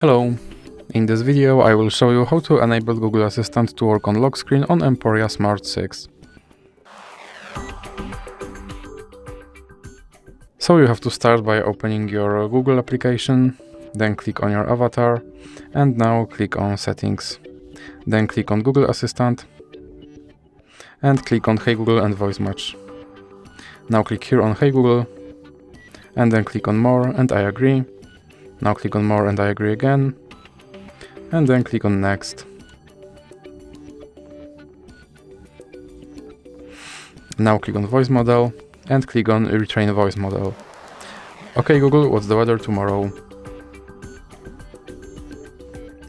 Hello! In this video I will show you how to enable Google Assistant to work on lock screen on EMPORIA Smart 6. So you have to start by opening your Google application, then click on your avatar, and now click on Settings. Then click on Google Assistant, and click on Hey Google and Voice Match. Now click here on Hey Google, and then click on More and I agree. Now click on More and I agree again, and then click on Next. Now click on Voice Model, and click on Retrain Voice Model. Okay Google, what's the weather tomorrow?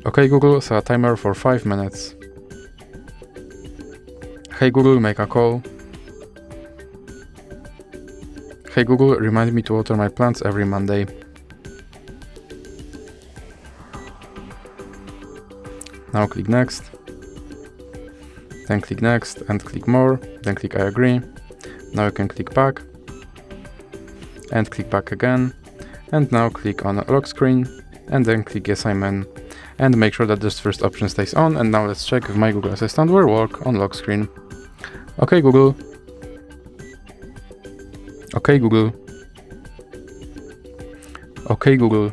Okay Google, set a timer for 5 minutes. Hey Google, make a call. Hey Google, remind me to water my plants every Monday. Now click Next, then click Next and click More, then click I agree. Now you can click Back, and click Back again, and now click on Lock Screen, and then click Yes I'm in, and make sure that this first option stays on. And now let's check if my Google Assistant will work on lock screen. Okay Google. Okay Google. Okay Google.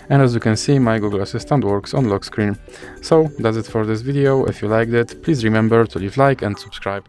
And as you can see, my Google Assistant works on lock screen. So that's it for this video. If you liked it, please remember to leave a like and subscribe.